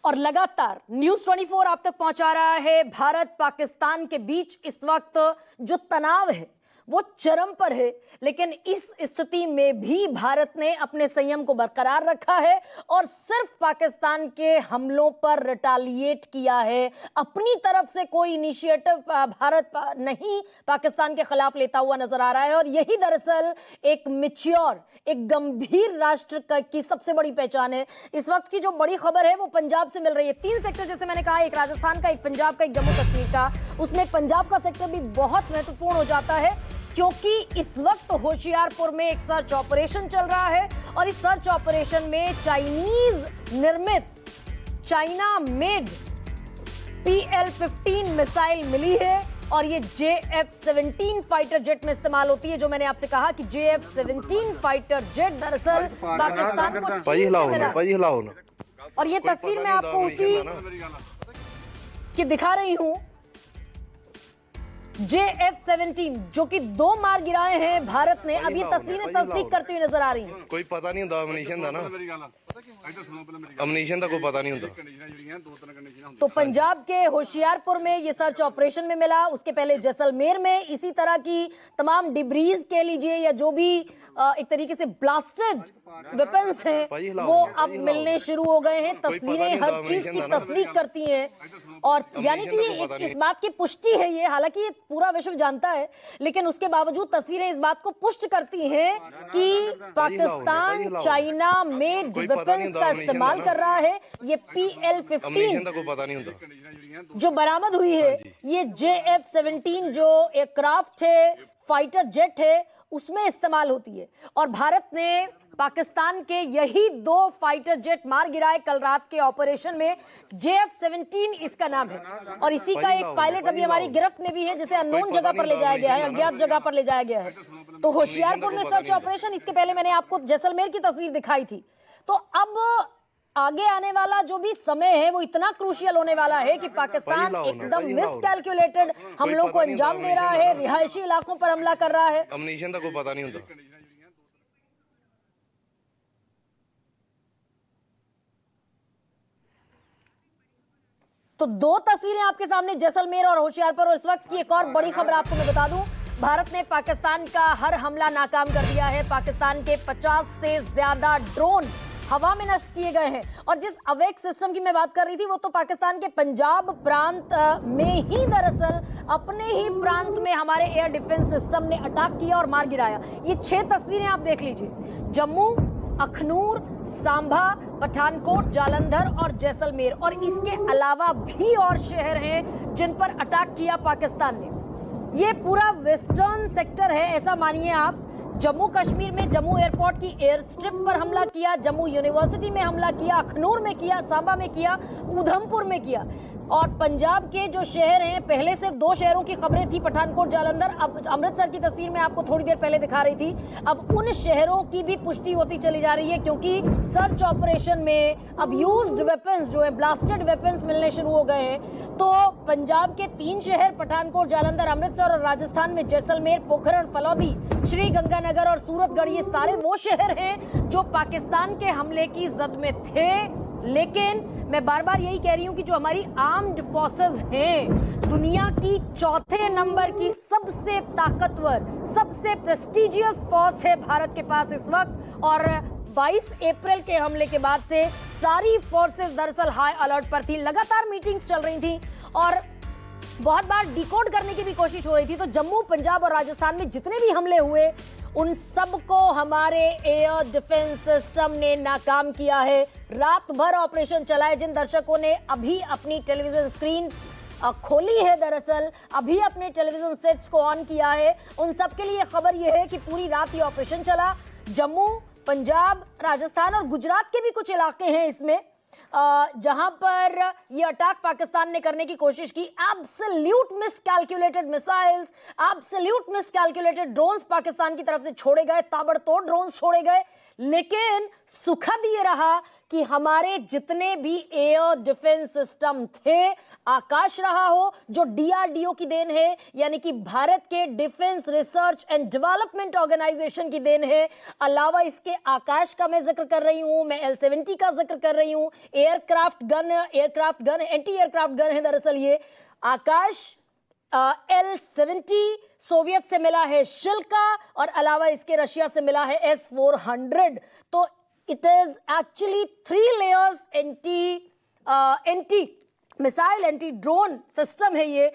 और लगातार न्यूज 24 आप तक पहुंचा रहा है भारत पाकिस्तान के बीच इस वक्त जो तनाव है वो चरम पर है। लेकिन इस स्थिति में भी भारत ने अपने संयम को बरकरार रखा है और सिर्फ पाकिस्तान के हमलों पर रिटालिएट किया है। अपनी तरफ से कोई इनिशिएटिव भारत नहीं पाकिस्तान के खिलाफ लेता हुआ नजर आ रहा है। और यही दरअसल एक मैच्योर, एक गंभीर राष्ट्र की सबसे बड़ी पहचान है। इस वक्त की जो बड़ी खबर है वो पंजाब से मिल रही है। 3 सेक्टर जैसे मैंने कहा, एक राजस्थान का, एक पंजाब का, एक जम्मू कश्मीर का। उसमें पंजाब का सेक्टर भी बहुत महत्वपूर्ण हो जाता है क्योंकि इस वक्त होशियारपुर में एक सर्च ऑपरेशन चल रहा है और इस सर्च ऑपरेशन में चाइनीज निर्मित, चाइना मेड PL-15 मिसाइल मिली है और ये JF-17 फाइटर जेट में इस्तेमाल होती है। जो मैंने आपसे कहा कि JF-17 फाइटर जेट दरअसल पाकिस्तान को चीन से मिला। और ये तस्वीर मैं आपको उसी की दिखा रही हूं। JF-17 जो कि 2 मार गिराए हैं भारत ने। अब ये तस्वीरें तस्दीक करती हुई नजर आ रही हैं। कोई पता नहीं होता अमनीशन का ना, अमनीशन का कोई पता नहीं होता। तो पंजाब के होशियारपुर में ये सर्च ऑपरेशन में मिला। उसके पहले जैसलमेर में इसी तरह की तमाम डिब्रीज कह लीजिए या जो भी एक तरीके से ब्लास्टेड वेपन्स हैं वो अब मिलने शुरू हो गए हैं। तस्वीरें हर चीज की तस्दीक करती हैं और यानी कि इस बात की पुष्टि है ये, हालांकि ये पूरा विश्व जानता है लेकिन उसके बावजूद तस्वीरें इस बात को पुष्ट करती हैं कि पाकिस्तान चाइना मेड वेपन्स का इस्तेमाल कर रहा है। ये PL-15 जो बरामद हुई है, ये JF-17 जो एयरक्राफ्ट है, फाइटर जेट है, उसमें इस्तेमाल होती है। और भारत ने पाकिस्तान के यही 2 फाइटर जेट मार गिराए कल रात के ऑपरेशन में। JF-17 इसका नाम है और इसी का एक पायलट अभी हमारी गिरफ्त में भी है जिसे अननोन जगह पर ले जाया गया है, अज्ञात जगह पर ले जाया गया है। तो होशियारपुर में सर्च ऑपरेशन, इसके पहले मैंने आपको जैसलमेर की तस्वीर दिखाई थी। तो अब आगे आने वाला जो भी समय है वो इतना क्रूशियल होने वाला है कि पाकिस्तान एकदम मिसकैलकुलेटेड हमलों को अंजाम दे रहा है, रिहायशी इलाकों पर हमला कर रहा है। अमनीशन का कोई पता नहीं होता। तो 2 तस्वीरें आपके सामने, जैसलमेर और होशियारपुर। और इस वक्त की एक और बड़ी खबर आपको मैं बता दूं, भारत ने पाकिस्तान का हर हमला नाकाम कर दिया है। पाकिस्तान के 50 से ज्यादा ड्रोन हवा में नष्ट किए गए हैं। और जिस अवेक सिस्टम की मैं बात कर रही थी वो तो पाकिस्तान के पंजाब प्रांत में ही दरअसल अपने ही प्रांत में हमारे एयर डिफेंस सिस्टम ने अटैक किया और मार गिराया। ये 6 तस्वीरें आप देख लीजिए। जम्मू, अखनूर, सांभा, पठानकोट, जालंधर और जैसलमेर, और इसके अलावा भी और शहर हैं जिन पर अटैक किया पाकिस्तान ने। ये पूरा वेस्टर्न सेक्टर है, ऐसा मानिए आप। जम्मू कश्मीर में जम्मू एयरपोर्ट की एयर स्ट्रिप पर हमला किया, जम्मू यूनिवर्सिटी में हमला किया, अखनूर में किया, सांबा में किया, उधमपुर में किया। और पंजाब के जो शहर हैं, पहले सिर्फ 2 शहरों की खबरें थी, पठानकोट, जालंधर। अब अमृतसर की तस्वीर मैं आपको थोड़ी देर पहले दिखा रही थी। अब उन शहरों की भी पुष्टि होती चली जा रही है क्योंकि सर्च ऑपरेशन में अब यूज्ड वेपन्स जो है, ब्लास्टेड वेपन्स मिलने शुरू हो गए हैं। तो पंजाब के 3 शहर, पठानकोट, जालंधर, अमृतसर, और राजस्थान में जैसलमेर, पोखरण, फलौदी, श्री गंगानगर और सूरतगढ़, ये सारे वो शहर हैं जो पाकिस्तान के हमले की जद में थे। लेकिन मैं बार बार यही कह रही हूं कि जो हमारी आर्म्ड फोर्सेस हैं, दुनिया की 4थे नंबर की सबसे ताकतवर, सबसे प्रेस्टिजियस फोर्स है भारत के पास इस वक्त। और 22 अप्रैल के हमले के बाद से सारी फोर्सेस दरअसल हाई अलर्ट पर थी। लगातार मीटिंग्स चल रही थी और बहुत बार डिकोड करने की भी कोशिश हो रही थी। तो जम्मू, पंजाब और राजस्थान में जितने भी हमले हुए उन सबको हमारे एयर डिफेंस सिस्टम ने नाकाम किया है। रात भर ऑपरेशन चला है। जिन दर्शकों ने अभी अपनी टेलीविजन स्क्रीन खोली है, दरअसल अभी अपने टेलीविजन सेट्स को ऑन किया है, उन सब के लिए खबर यह है कि पूरी रात ये ऑपरेशन चला। जम्मू, पंजाब, राजस्थान और गुजरात के भी कुछ इलाके हैं इसमें जहां पर ये अटैक पाकिस्तान ने करने की कोशिश की। Absolute miscalculated missiles, absolute miscalculated drones Pakistan की तरफ से छोड़े गए, ताबड़तोड़ ड्रोन्स छोड़े गए। लेकिन सुखद ये रहा कि हमारे जितने भी एयर डिफेंस सिस्टम थे, आकाश रहा हो जो डीआरडीओ की देन है, यानी कि भारत के defence research and development organisation की देन है। अलावा इसके आकाश का मैं जिक्र कर रही हूं, मैं L-70 का जिक्र कर रही हूं, aircraft gun anti aircraft gun है दरअसल ये। आकाश L-70 सोवियत से मिला है शिल्का, और अलावा इसके रशिया से मिला है S-400। तो it is actually 3 layers anti missile anti drone system है ये।